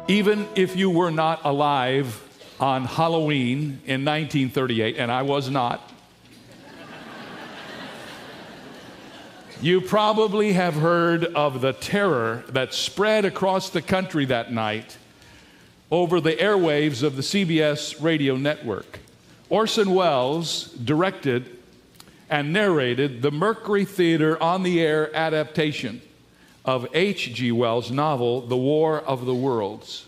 Even if you were not alive on Halloween in 1938, and I was not, you probably have heard of the terror that spread across the country that night over the airwaves of the CBS radio network. Orson Welles directed and narrated the Mercury Theater on-the-air adaptation of H.G. Wells' novel, The War of the Worlds.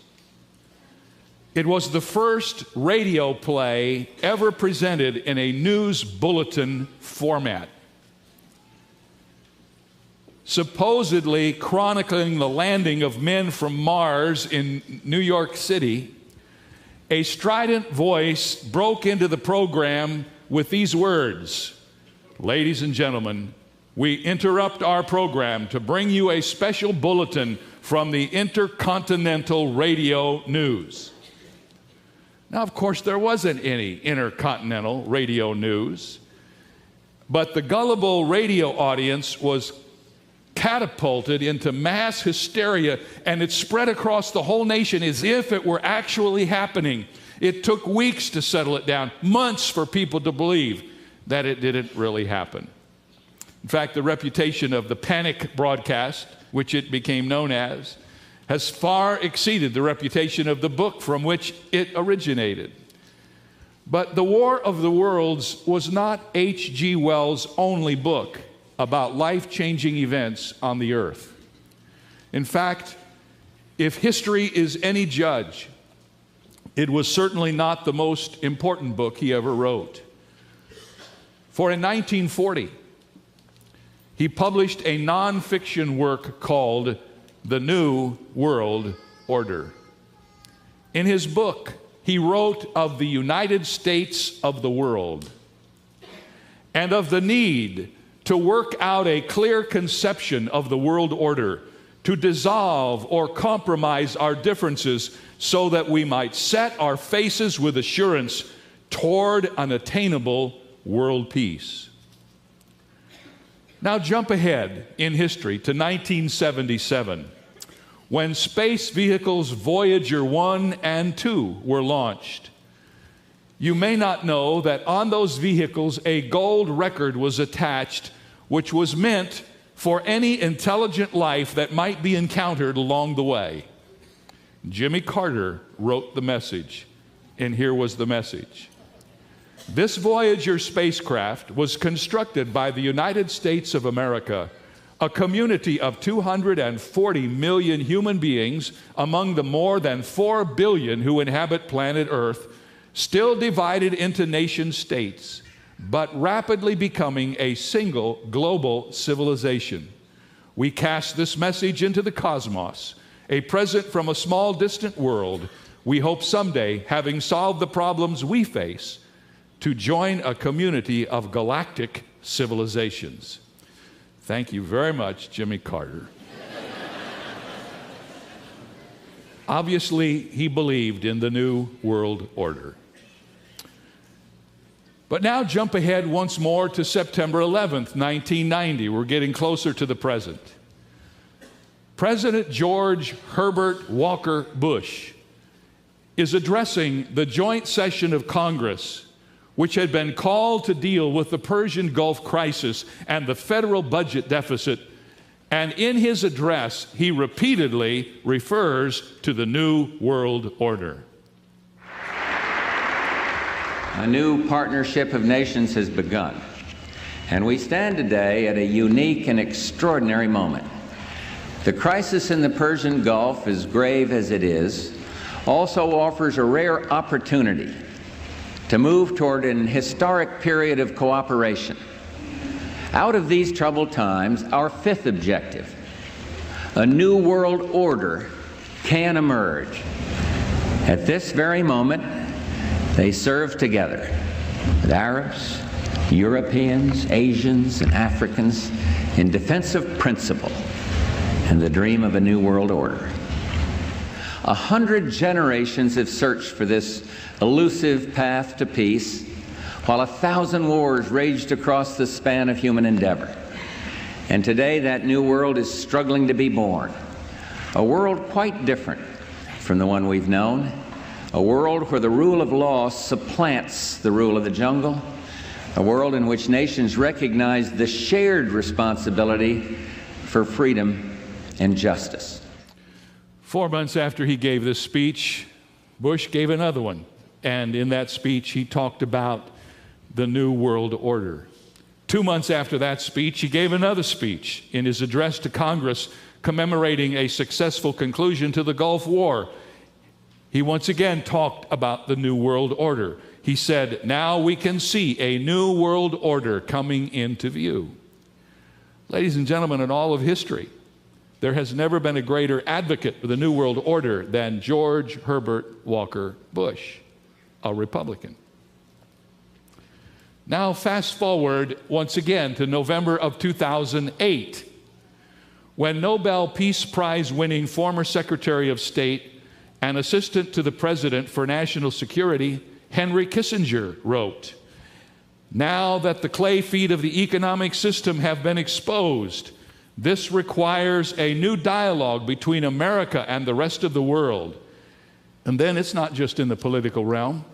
It was the first radio play ever presented in a news bulletin format, supposedly chronicling the landing of men from Mars in New York City. A strident voice broke into the program with these words: "Ladies and gentlemen, we interrupt our program to bring you a special bulletin from the Intercontinental Radio News." Now, of course, there wasn't any Intercontinental Radio News, but the gullible radio audience was catapulted into mass hysteria, and it spread across the whole nation as if it were actually happening. It took weeks to settle it down, months for people to believe that it didn't really happen. In fact, the reputation of the panic broadcast, which it became known as, has far exceeded the reputation of the book from which it originated. But The War of the Worlds was not H.G. Wells' only book about life-changing events on the earth. In fact, if history is any judge, it was certainly not the most important book he ever wrote. For in 1940, he published a nonfiction work called The New World Order. In his book, he wrote of the United States of the world and of the need to work out a clear conception of the world order, to dissolve or compromise our differences so that we might set our faces with assurance toward an attainable world peace. Now jump ahead in history to 1977, when space vehicles Voyager 1 and 2 were launched. You may not know that on those vehicles a gold record was attached, which was meant for any intelligent life that might be encountered along the way. Jimmy Carter wrote the message, and here was the message. This Voyager spacecraft was constructed by the United States of America, a community of 240 million human beings among the more than 4 billion who inhabit planet Earth, still divided into nation states, but rapidly becoming a single global civilization. We cast this message into the cosmos, a present from a small distant world. We hope someday, having solved the problems we face, to join a community of galactic civilizations. Thank you very much, Jimmy Carter. Obviously, he believed in the New World Order. But now jump ahead once more to September 11th, 1990. We're getting closer to the present. President George Herbert Walker Bush is addressing the joint session of Congress, which had been called to deal with the Persian Gulf crisis and the federal budget deficit. And in his address, he repeatedly refers to the New World Order. A new partnership of nations has begun, and we stand today at a unique and extraordinary moment. The crisis in the Persian Gulf, as grave as it is, also offers a rare opportunity to move toward an historic period of cooperation. Out of these troubled times, our fifth objective, a new world order, can emerge. At this very moment, they serve together with Arabs, Europeans, Asians, and Africans in defense of principle and the dream of a new world order. 100 generations have searched for this elusive path to peace, while 1,000 wars raged across the span of human endeavor. And today that new world is struggling to be born, a world quite different from from the one we've known, a world where the rule of law supplants the rule of the jungle, a world in which nations recognize the shared responsibility for freedom and justice. 4 months after he gave this speech, Bush gave another one. And in that speech, he talked about the New World Order. 2 months after that speech, he gave another speech in his address to Congress commemorating a successful conclusion to the Gulf War. He once again talked about the New World Order. He said, "Now we can see a new world order coming into view." Ladies and gentlemen, in all of history, there has never been a greater advocate for the New World Order than George Herbert Walker Bush, a Republican. Now fast forward once again to November of 2008, when Nobel Peace Prize winning former Secretary of State and Assistant to the President for National Security, Henry Kissinger, wrote, "Now that the clay feet of the economic system have been exposed, this requires a new dialogue between America and the rest of the world." And then it's not just in the political realm.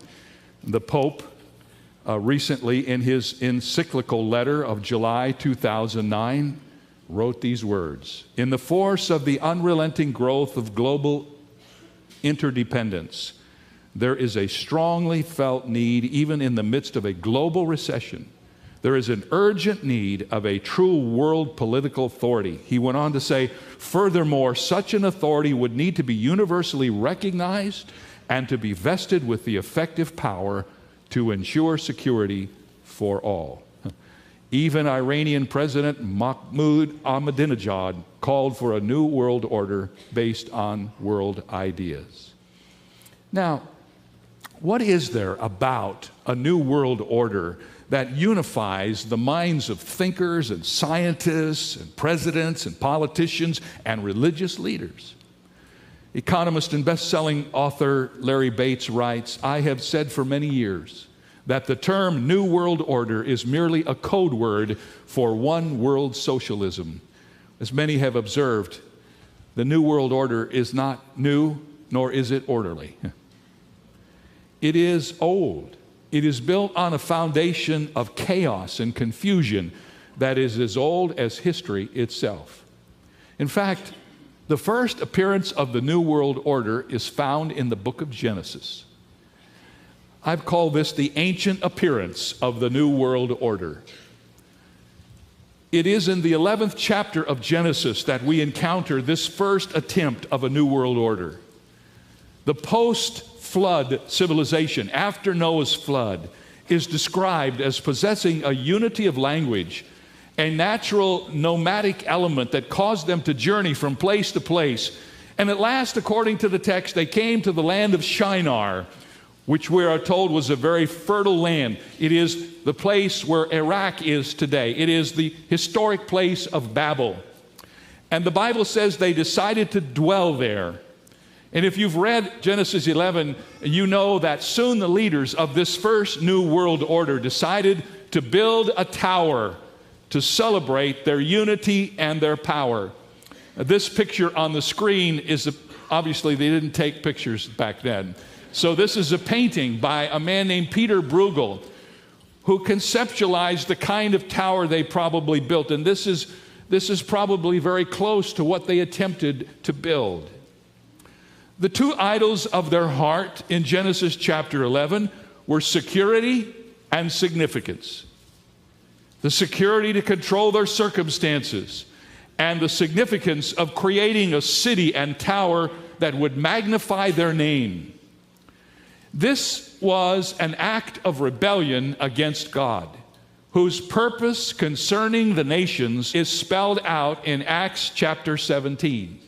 The Pope recently, in his encyclical letter of July 2009, wrote these words: "In the force of the unrelenting growth of global interdependence, there is a strongly felt need, even in the midst of a global recession. There is an urgent need of a true world political authority." He went on to say, "Furthermore, such an authority would need to be universally recognized and to be vested with the effective power to ensure security for all." Even Iranian President Mahmoud Ahmadinejad called for a new world order based on world ideas. Now, what is there about a new world order that unifies the minds of thinkers and scientists and presidents and politicians and religious leaders? Economist and best-selling author Larry Bates writes, "I have said for many years that the term New World Order is merely a code word for one world socialism. As many have observed, the New World Order is not new, nor is it orderly. It is old. It is built on a foundation of chaos and confusion that is as old as history itself. In fact, the first appearance of the New World Order is found in the book of Genesis. I've called this the ancient appearance of the New World Order. It is in the 11th chapter of Genesis that we encounter this first attempt of a New World Order. The post-flood civilization, after Noah's flood, is described as possessing a unity of language, a natural nomadic element that caused them to journey from place to place. And at last, according to the text, they came to the land of Shinar, which we are told was a very fertile land. It is the place where Iraq is today. It is the historic place of Babel. And the Bible says they decided to dwell there. And if you've read Genesis 11, you know that soon the leaders of this first New World Order decided to build a tower to celebrate their unity and their power. This picture on the screen is, obviously they didn't take pictures back then. So this is a painting by a man named Peter Bruegel, who conceptualized the kind of tower they probably built. And this is probably very close to what they attempted to build. The two idols of their heart in Genesis chapter 11 were security and significance. The security to control their circumstances, and the significance of creating a city and tower that would magnify their name. This was an act of rebellion against God, whose purpose concerning the nations is spelled out in Acts chapter 17.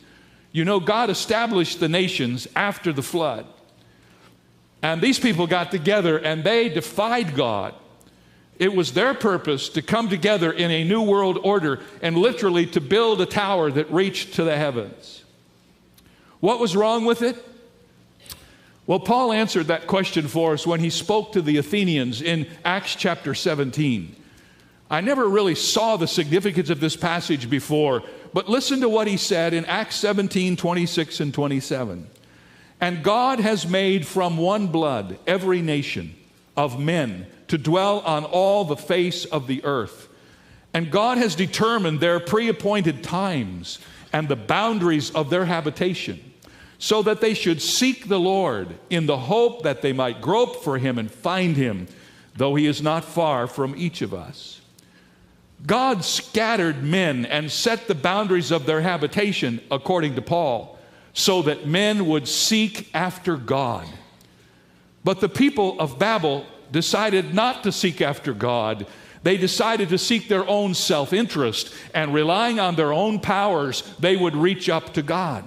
You know, God established the nations after the flood. And these people got together and they defied God. It was their purpose to come together in a new world order and literally to build a tower that reached to the heavens. What was wrong with it? Well, Paul answered that question for us when he spoke to the Athenians in Acts chapter 17. I never really saw the significance of this passage before, but listen to what he said in Acts 17, 26 and 27. And God has made from one blood every nation of men to dwell on all the face of the earth. And God has determined their pre-appointed times and the boundaries of their habitation, so that they should seek the Lord in the hope that they might grope for him and find him, though he is not far from each of us. God scattered men and set the boundaries of their habitation, according to Paul, so that men would seek after God. But the people of Babel decided not to seek after God. They decided to seek their own self-interest, and relying on their own powers, they would reach up to God.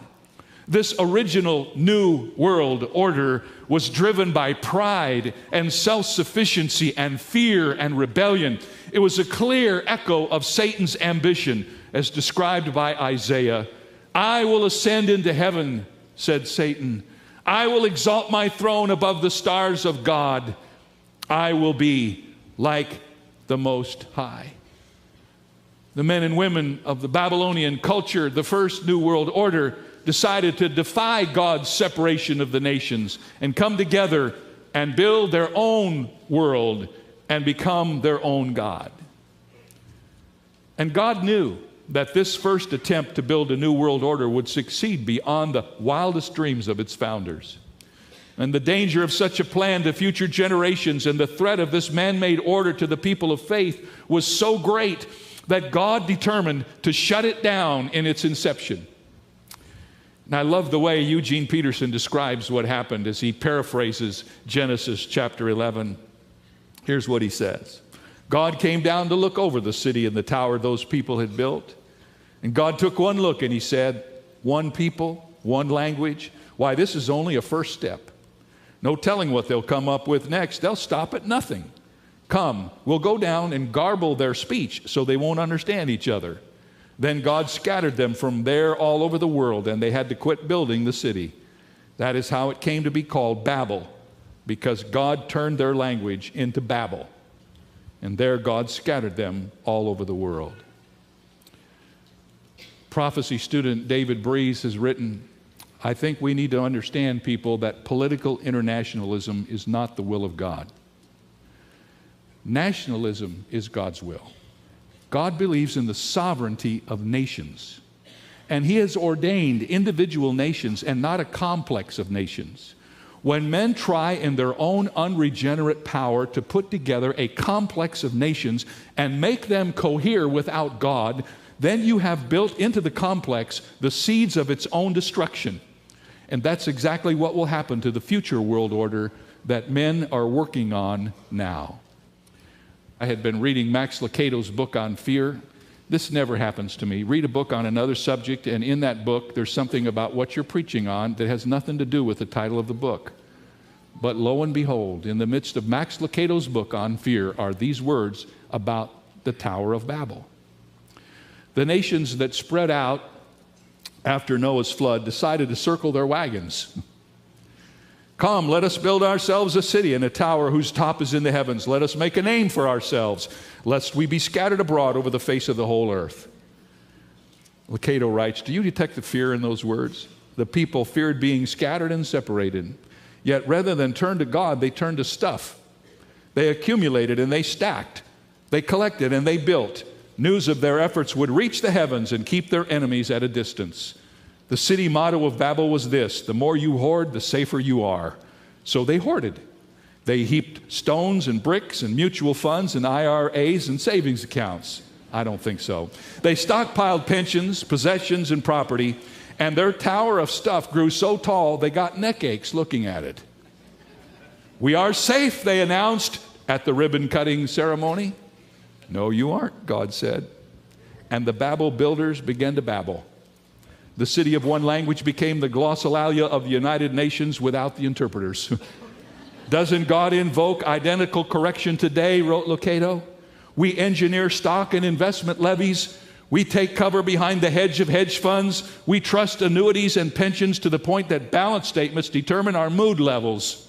This original New World Order was driven by pride and self-sufficiency and fear and rebellion. It was a clear echo of Satan's ambition, as described by Isaiah. "I will ascend into heaven," said Satan. "I will exalt my throne above the stars of God. I will be like the Most High." The men and women of the Babylonian culture, the first New World Order, decided to defy God's separation of the nations and come together and build their own world and become their own God. And God knew that this first attempt to build a new world order would succeed beyond the wildest dreams of its founders. And the danger of such a plan to future generations and the threat of this man-made order to the people of faith was so great that God determined to shut it down in its inception. And I love the way Eugene Peterson describes what happened as he paraphrases Genesis chapter 11. Here's what he says. God came down to look over the city and the tower those people had built. And God took one look and he said, "One people, one language. Why, this is only a first step. No telling what they'll come up with next. They'll stop at nothing. Come, we'll go down and garble their speech so they won't understand each other." Then God scattered them from there all over the world, and they had to quit building the city. That is how it came to be called Babel, because God turned their language into Babel. And there God scattered them all over the world. Prophecy student David Breeze has written, "I think we need to understand, people, that political internationalism is not the will of God. Nationalism is God's will. God believes in the sovereignty of nations, and he has ordained individual nations and not a complex of nations. When men try in their own unregenerate power to put together a complex of nations and make them cohere without God, then you have built into the complex the seeds of its own destruction. And that's exactly what will happen to the future world order that men are working on now." I had been reading Max Lucado's book on fear. This never happens to me. Read a book on another subject, and in that book, there's something about what you're preaching on that has nothing to do with the title of the book. But lo and behold, in the midst of Max Lucado's book on fear are these words about the Tower of Babel. The nations that spread out after Noah's flood decided to circle their wagons. "Come, let us build ourselves a city and a tower whose top is in the heavens. Let us make a name for ourselves, lest we be scattered abroad over the face of the whole earth." Lucado writes, "Do you detect the fear in those words? The people feared being scattered and separated. Yet rather than turn to God, they turned to stuff. They accumulated and they stacked. They collected and they built. News of their efforts would reach the heavens and keep their enemies at a distance. The city motto of Babel was this: the more you hoard, the safer you are. So they hoarded. They heaped stones and bricks and mutual funds and IRAs and savings accounts. I don't think so. They stockpiled pensions, possessions, and property, and their tower of stuff grew so tall they got neck aches looking at it. We are safe, they announced at the ribbon-cutting ceremony. No, you aren't, God said. And the Babel builders began to babble. The city of one language became the glossolalia of the United Nations without the interpreters. Doesn't God invoke identical correction today, wrote Lucado? We engineer stock and investment levies. We take cover behind the hedge of hedge funds. We trust annuities and pensions to the point that balance statements determine our mood levels.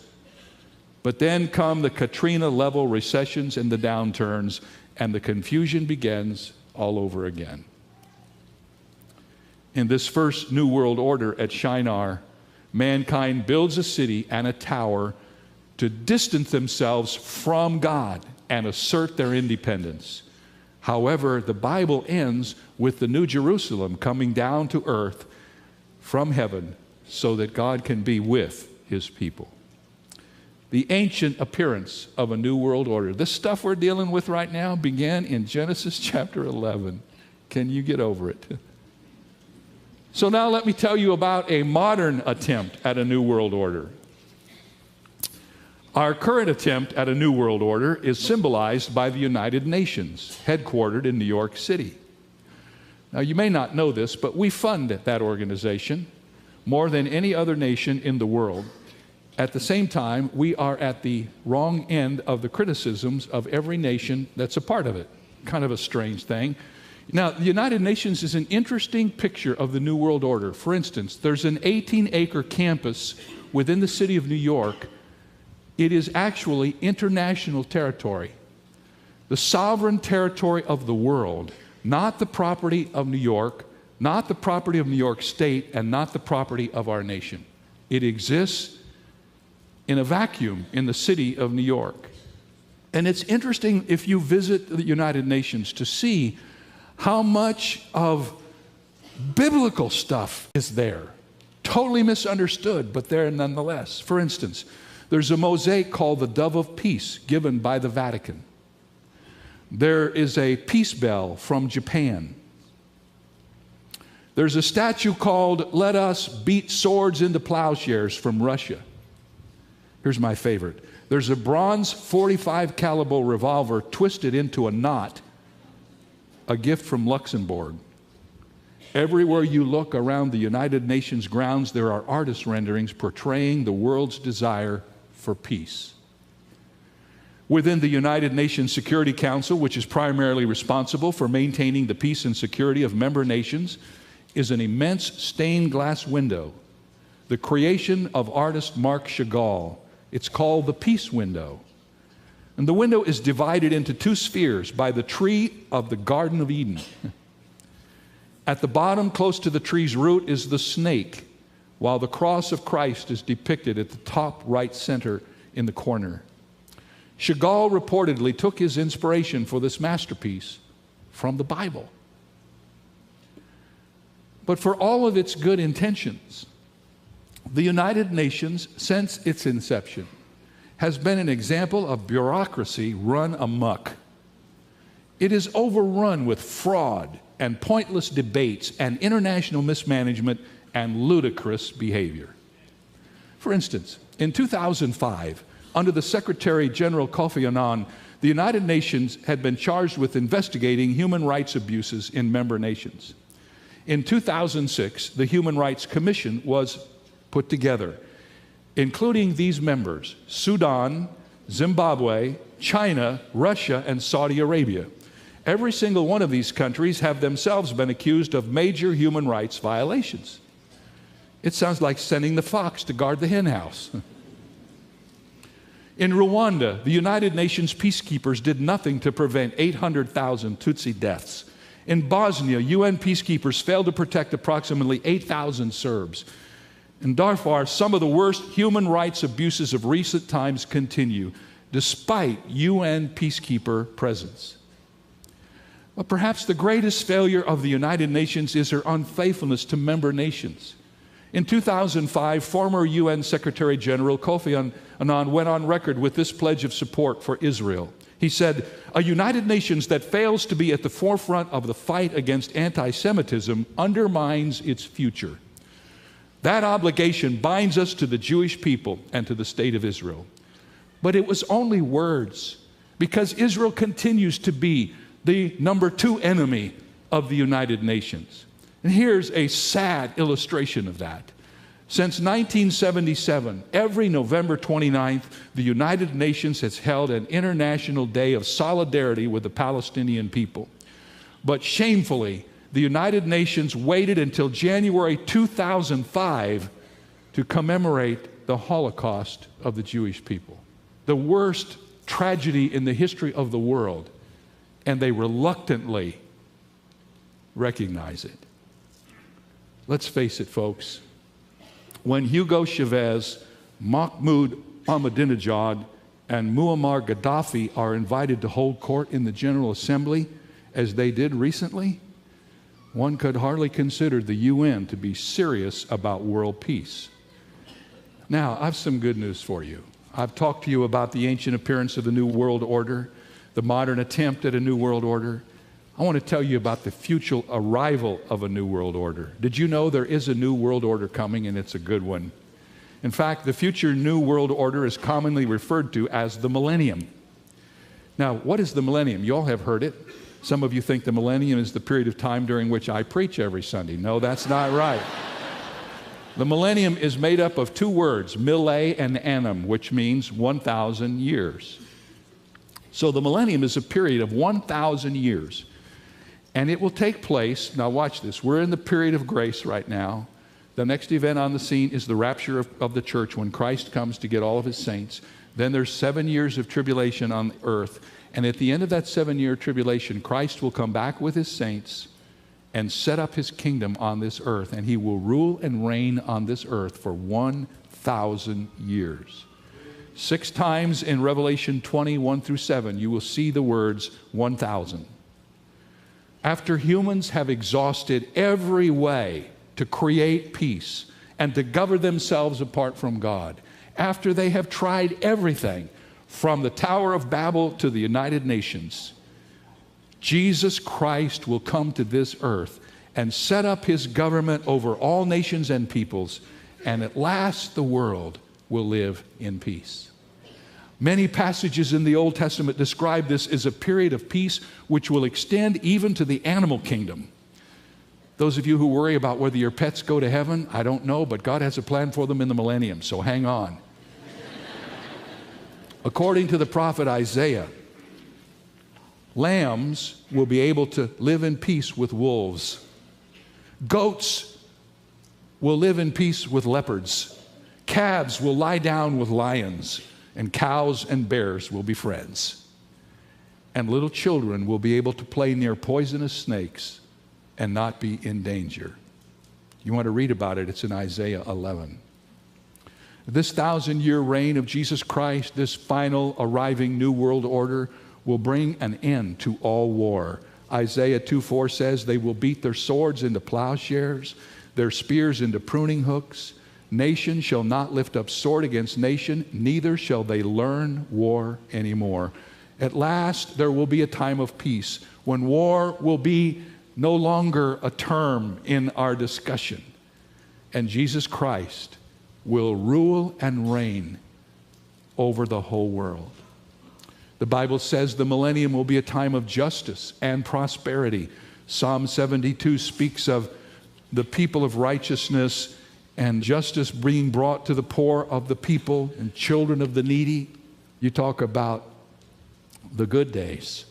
But then come the Katrina-level recessions and the downturns, and the confusion begins all over again. In this first New World Order at Shinar, mankind builds a city and a tower to distance themselves from God and assert their independence. However, the Bible ends with the New Jerusalem coming down to earth from heaven so that God can be with his people. The ancient appearance of a new world order. This stuff we're dealing with right now began in Genesis chapter 11. Can you get over it? So now let me tell you about a modern attempt at a new world order. Our current attempt at a new world order is symbolized by the United Nations, headquartered in New York City. Now, you may not know this, but we fund that organization more than any other nation in the world. At the same time, we are at the wrong end of the criticisms of every nation that's a part of it. Kind of a strange thing. Now, the United Nations is an interesting picture of the New World Order. For instance, there's an 18-acre campus within the city of New York. It is actually international territory, the sovereign territory of the world, not the property of New York, not the property of New York State, and not the property of our nation. It exists in a vacuum in the city of New York. And it's interesting if you visit the United Nations to see how much of biblical stuff is there. Totally misunderstood, but there nonetheless. For instance, there's a mosaic called the Dove of Peace given by the Vatican. There is a peace bell from Japan. There's a statue called Let Us Beat Swords into Plowshares from Russia. Here's my favorite. There's a bronze .45 caliber revolver twisted into a knot, a gift from Luxembourg. Everywhere you look around the United Nations grounds, there are artist renderings portraying the world's desire for peace. Within the United Nations Security Council, which is primarily responsible for maintaining the peace and security of member nations, is an immense stained glass window, the creation of artist Marc Chagall. It's called the Peace Window. And the window is divided into two spheres by the tree of the Garden of Eden. At the bottom, close to the tree's root, is the snake, while the cross of Christ is depicted at the top right center in the corner. Chagall reportedly took his inspiration for this masterpiece from the Bible. But for all of its good intentions, the United Nations, since its inception, has been an example of bureaucracy run amok. It is overrun with fraud and pointless debates and international mismanagement and ludicrous behavior. For instance, in 2005, under the Secretary General Kofi Annan, the United Nations had been charged with investigating human rights abuses in member nations. In 2006, the Human Rights Commission was put together, including these members: Sudan, Zimbabwe, China, Russia, and Saudi Arabia. Every single one of these countries have themselves been accused of major human rights violations. It sounds like sending the fox to guard the hen house. In Rwanda, the United Nations peacekeepers did nothing to prevent 800,000 Tutsi deaths. In Bosnia, UN peacekeepers failed to protect approximately 8,000 Serbs. In Darfur, some of the worst human rights abuses of recent times continue, despite UN peacekeeper presence. But perhaps the greatest failure of the United Nations is her unfaithfulness to member nations. In 2005, former UN Secretary General Kofi Annan went on record with this pledge of support for Israel. He said, "A United Nations that fails to be at the forefront of the fight against anti-Semitism undermines its future. That obligation binds us to the Jewish people and to the state of Israel." But it was only words, because Israel continues to be the number 2 enemy of the United Nations. And here's a sad illustration of that. Since 1977, every November 29th, the United Nations has held an International Day of Solidarity with the Palestinian people. But shamefully, the United Nations waited until January 2005 to commemorate the Holocaust of the Jewish people, the worst tragedy in the history of the world, and they reluctantly recognize it. Let's face it, folks. when Hugo Chavez, Mahmoud Ahmadinejad, and Muammar Gaddafi are invited to hold court in the General Assembly, as they did recently, one could hardly consider the UN to be serious about world peace. Now, I have some good news for you. I've talked to you about the ancient appearance of the New World Order, the modern attempt at a New World Order. I want to tell you about the future arrival of a New World Order. Did you know there is a New World Order coming, and it's a good one? In fact, the future New World Order is commonly referred to as the millennium. Now, what is the millennium? You all have heard it. Some of you think the millennium is the period of time during which I preach every Sunday. No, that's not right. The millennium is made up of two words, mille and annum, which means 1,000 years. So the millennium is a period of 1,000 years. And it will take place, now watch this, we're in the period of grace right now. The next event on the scene is the rapture of the church when Christ comes to get all of his saints. Then there's 7 years of tribulation on earth. And at the end of that 7-year tribulation, Christ will come back with his saints and set up his kingdom on this earth. And he will rule and reign on this earth for 1,000 years. 6 times in Revelation 20:1-7, you will see the words 1,000. After humans have exhausted every way to create peace and to govern themselves apart from God, after they have tried everything from the Tower of Babel to the United Nations, Jesus Christ will come to this earth and set up his government over all nations and peoples, and at last the world will live in peace. Many passages in the Old Testament describe this as a period of peace which will extend even to the animal kingdom. Those of you who worry about whether your pets go to heaven, I don't know, but God has a plan for them in the millennium, so hang on. According to the prophet Isaiah, lambs will be able to live in peace with wolves. Goats will live in peace with leopards. Calves will lie down with lions, and cows and bears will be friends. And little children will be able to play near poisonous snakes and not be in danger. You want to read about it, it's in Isaiah 11. This 1,000-year reign of Jesus Christ, this final arriving New World Order, will bring an end to all war. Isaiah 2:4 says, they will beat their swords into plowshares, their spears into pruning hooks. Nation shall not lift up sword against nation, neither shall they learn war anymore. At last there will be a time of peace when war will be no longer a term in our discussion, and Jesus Christ will rule and reign over the whole world. The Bible says the millennium will be a time of justice and prosperity. Psalm 72 speaks of the people of righteousness and justice being brought to the poor of the people and children of the needy. You talk about the good days.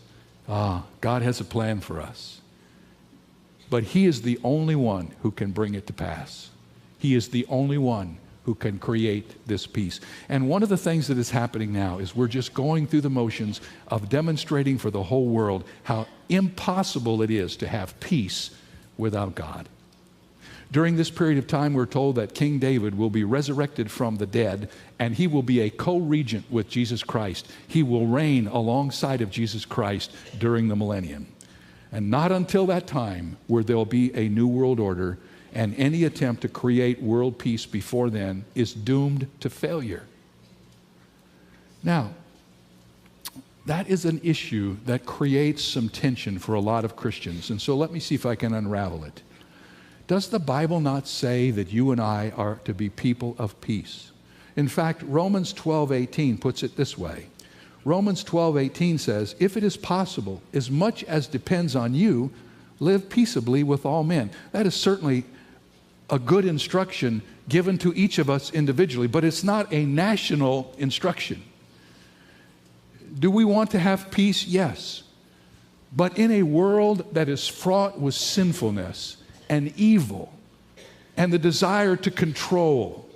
God has a plan for us. But he is the only one who can bring it to pass. He is the only one who can create this peace. And one of the things that is happening now is we're just going through the motions of demonstrating for the whole world how impossible it is to have peace without God. During this period of time, we're told that King David will be resurrected from the dead, and he will be a co-regent with Jesus Christ. He will reign alongside of Jesus Christ during the millennium. And not until that time will there be a new world order, and any attempt to create world peace before then is doomed to failure. Now, that is an issue that creates some tension for a lot of Christians, and so let me see if I can unravel it. Does the Bible not say that you and I are to be people of peace? In fact, Romans 12:18 puts it this way. Romans 12:18 says, if it is possible, as much as depends on you, live peaceably with all men. That is certainly a good instruction given to each of us individually, but it's not a national instruction. Do we want to have peace? Yes. But in a world that is fraught with sinfulness and evil and the desire to control,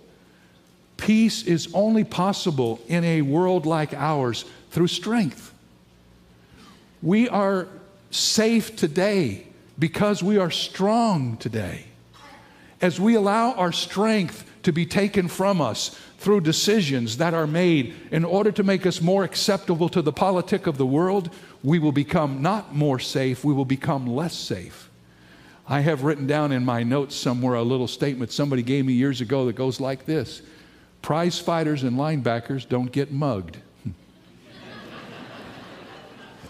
peace is only possible in a world like ours through strength. We are safe today because we are strong today. as we allow our strength to be taken from us through decisions that are made in order to make us more acceptable to the politic of the world, we will become not more safe, we will become less safe. I have written down in my notes somewhere a little statement somebody gave me years ago that goes like this: prize fighters and linebackers don't get mugged.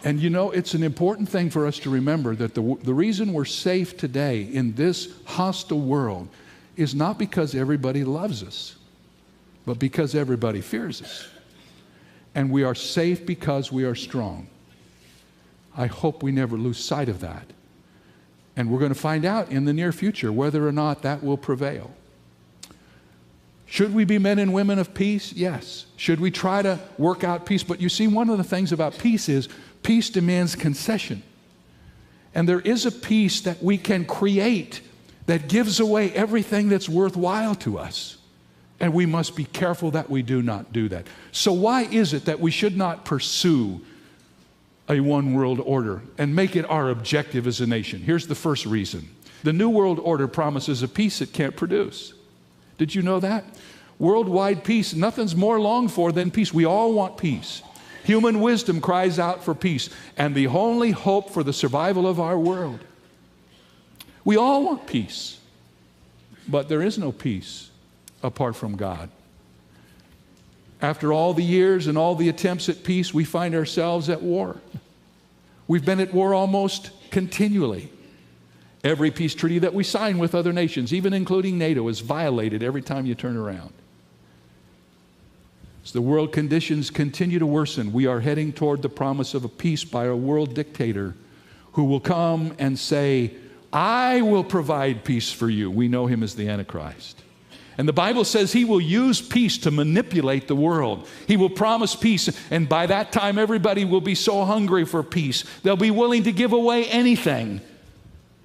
And you know, it's an important thing for us to remember that the reason we're safe today in this hostile world is not because everybody loves us, but because everybody fears us. And we are safe because we are strong. I hope we never lose sight of that. And we're going to find out in the near future whether or not that will prevail. Should we be men and women of peace? Yes. Should we try to work out peace? But you see, one of the things about peace is peace demands concession. And there is a peace that we can create that gives away everything that's worthwhile to us. And we must be careful that we do not do that. So why is it that we should not pursue a one world order and make it our objective as a nation? Here's the first reason. The New World Order promises a peace it can't produce. Did you know that? Worldwide peace, nothing's more longed for than peace. We all want peace. Human wisdom cries out for peace, and the only hope for the survival of our world. We all want peace, but there is no peace apart from God. After all the years and all the attempts at peace, we find ourselves at war. We've been at war almost continually. Every peace treaty that we sign with other nations, even including NATO, is violated every time you turn around. As the world conditions continue to worsen, we are heading toward the promise of a peace by a world dictator who will come and say, I will provide peace for you. We know him as the Antichrist. And the Bible says he will use peace to manipulate the world. He will promise peace, and by that time everybody will be so hungry for peace, they'll be willing to give away anything.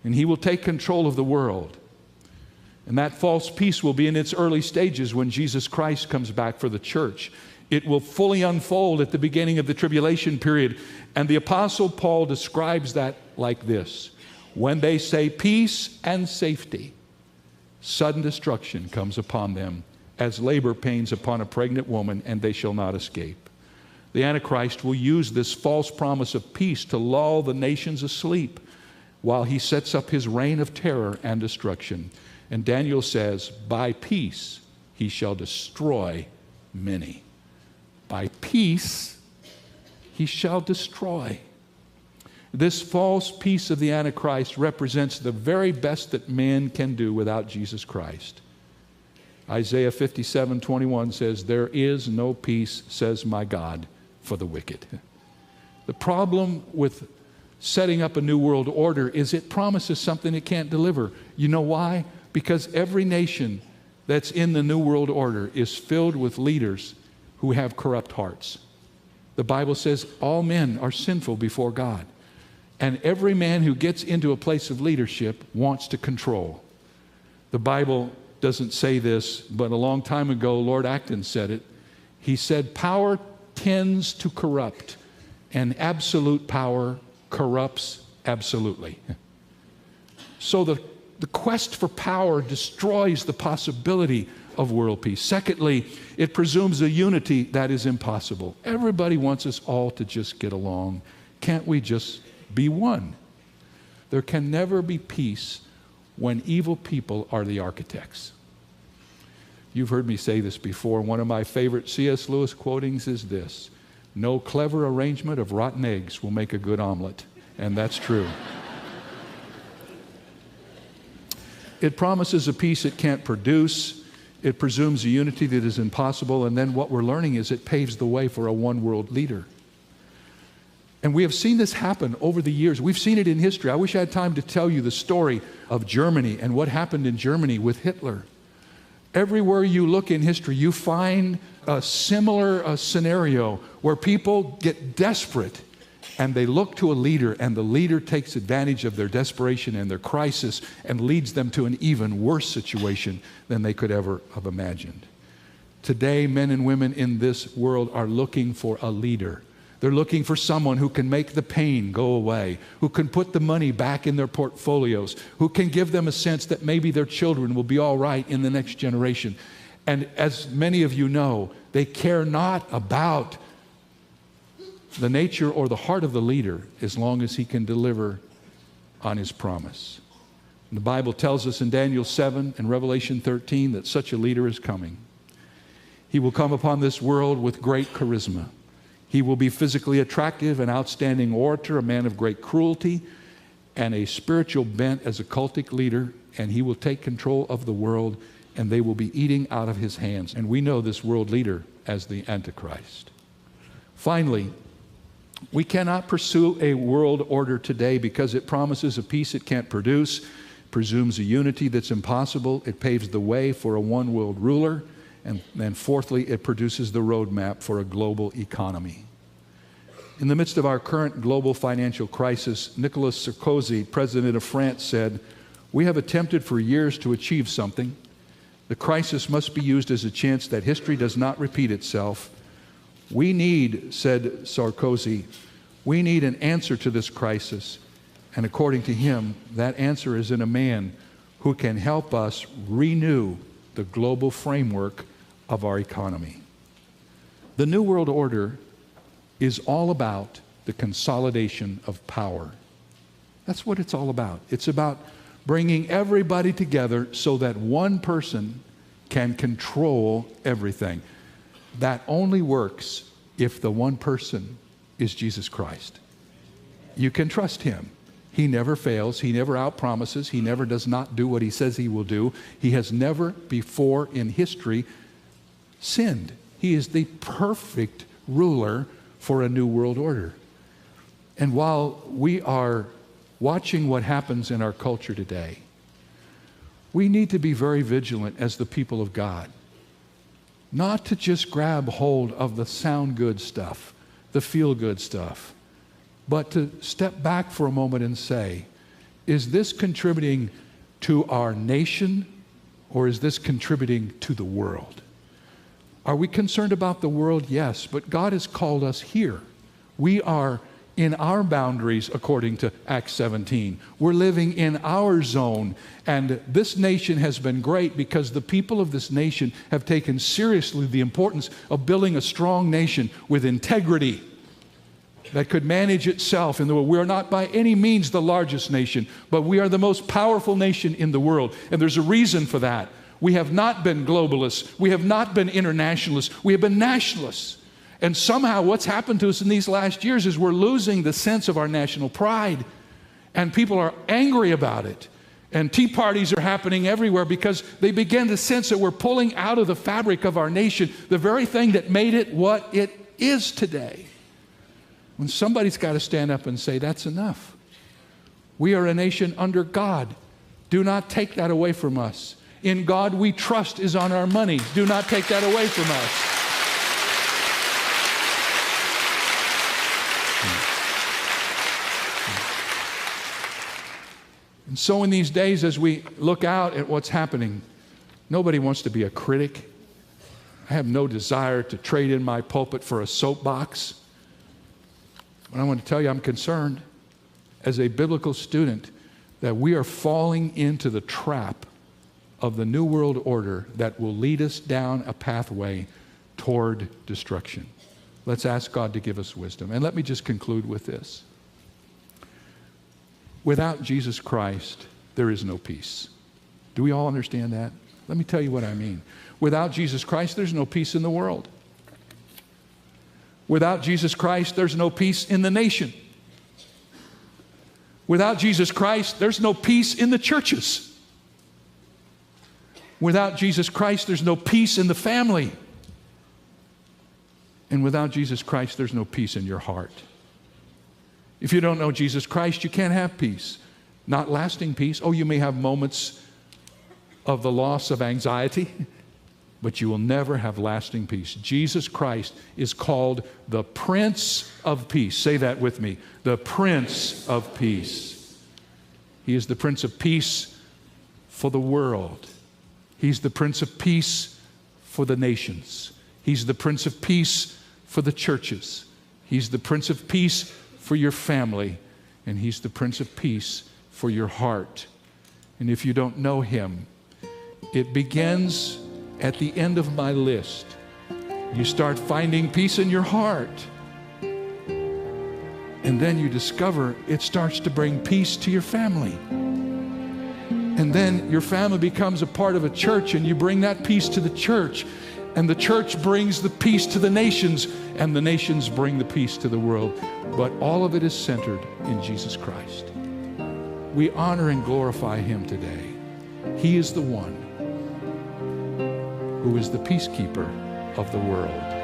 And he will take control of the world. And that false peace will be in its early stages when Jesus Christ comes back for the church. It will fully unfold at the beginning of the tribulation period. And the Apostle Paul describes that like this: when they say peace and safety, sudden destruction comes upon them as labor pains upon a pregnant woman, and they shall not escape. The Antichrist will use this false promise of peace to lull the nations asleep while he sets up his reign of terror and destruction. And Daniel says, by peace he shall destroy many. By peace he shall destroy. This false peace of the Antichrist represents the very best that man can do without Jesus Christ. Isaiah 57:21 says, there is no peace, says my God, for the wicked. The problem with setting up a new world order is it promises something it can't deliver. You know why? Because every nation that's in the new world order is filled with leaders who have corrupt hearts. The Bible says all men are sinful before God. And every man who gets into a place of leadership wants to control. The Bible doesn't say this, but a long time ago, Lord Acton said it. He said, power tends to corrupt, and absolute power corrupts absolutely. So the quest for power destroys the possibility of world peace. Secondly, it presumes a unity that is impossible. Everybody wants us all to just get along. Can't we just be one? There can never be peace when evil people are the architects. You've heard me say this before. One of my favorite C.S. Lewis quotings is this: no clever arrangement of rotten eggs will make a good omelet. And that's true. It promises a peace it can't produce. It presumes a unity that is impossible. And then what we're learning is it paves the way for a one world leader. And we have seen this happen over the years. We've seen it in history. I wish I had time to tell you the story of Germany and what happened in Germany with Hitler. Everywhere you look in history, you find a similar scenario where people get desperate and they look to a leader, and the leader takes advantage of their desperation and their crisis and leads them to an even worse situation than they could ever have imagined. Today, men and women in this world are looking for a leader They're looking for someone who can make the pain go away, who can put the money back in their portfolios, who can give them a sense that maybe their children will be all right in the next generation. And as many of you know, they care not about the nature or the heart of the leader as long as he can deliver on his promise. And the Bible tells us in Daniel 7 and Revelation 13 that such a leader is coming. He will come upon this world with great charisma. He will be physically attractive, an outstanding orator, a man of great cruelty, and a spiritual bent as a cultic leader, and he will take control of the world, and they will be eating out of his hands. And we know this world leader as the Antichrist. Finally, we cannot pursue a world order today because it promises a peace it can't produce, presumes a unity that's impossible, it paves the way for a one-world ruler, and then fourthly, it produces the roadmap for a global economy. In the midst of our current global financial crisis, Nicolas Sarkozy, president of France, said, "We have attempted for years to achieve something. The crisis must be used as a chance that history does not repeat itself. We need," said Sarkozy, "we need an answer to this crisis." And according to him, that answer is in a man who can help us renew the global framework of our economy. The New World Order is all about the consolidation of power. That's what it's all about. It's about bringing everybody together so that one person can control everything. That only works if the one person is Jesus Christ. You can trust him. He never fails. He never outpromises. He never does not do what he says he will do. He has never before in history sinned. He is the perfect ruler for a new world order. And while we are watching what happens in our culture today, we need to be very vigilant as the people of God, not to just grab hold of the sound good stuff, the feel good stuff, but to step back for a moment and say, is this contributing to our nation or is this contributing to the world? Are we concerned about the world? Yes, but God has called us here. We are in our boundaries according to Acts 17. We're living in our zone, and this nation has been great because the people of this nation have taken seriously the importance of building a strong nation with integrity that could manage itself in the world. We're not by any means the largest nation, but we are the most powerful nation in the world, and there's a reason for that. We have not been globalists. We have not been internationalists. We have been nationalists. And somehow what's happened to us in these last years is we're losing the sense of our national pride. And people are angry about it. And tea parties are happening everywhere because they begin to sense that we're pulling out of the fabric of our nation the very thing that made it what it is today. When somebody's got to stand up and say, that's enough. We are a nation under God. Do not take that away from us. In God we trust is on our money. Do not take that away from us. And so in these days, as we look out at what's happening, nobody wants to be a critic. I have no desire to trade in my pulpit for a soapbox. But I want to tell you, I'm concerned as a biblical student that we are falling into the trap of the New World Order that will lead us down a pathway toward destruction. Let's ask God to give us wisdom. And let me just conclude with this. Without Jesus Christ, there is no peace. Do we all understand that? Let me tell you what I mean. Without Jesus Christ, there's no peace in the world. Without Jesus Christ, there's no peace in the nation. Without Jesus Christ, there's no peace in the churches. Without Jesus Christ, there's no peace in the family. And without Jesus Christ, there's no peace in your heart. If you don't know Jesus Christ, you can't have peace. Not lasting peace. Oh, you may have moments of the loss of anxiety, but you will never have lasting peace. Jesus Christ is called the Prince of Peace. Say that with me. The Prince of Peace. He is the Prince of Peace for the world. He's the Prince of Peace for the nations. He's the Prince of Peace for the churches. He's the Prince of Peace for your family, and He's the Prince of Peace for your heart. And if you don't know Him, it begins at the end of my list. You start finding peace in your heart. And then you discover it starts to bring peace to your family. And then your family becomes a part of a church, and you bring that peace to the church. And the church brings the peace to the nations, and the nations bring the peace to the world. But all of it is centered in Jesus Christ. We honor and glorify Him today. He is the one who is the peacekeeper of the world.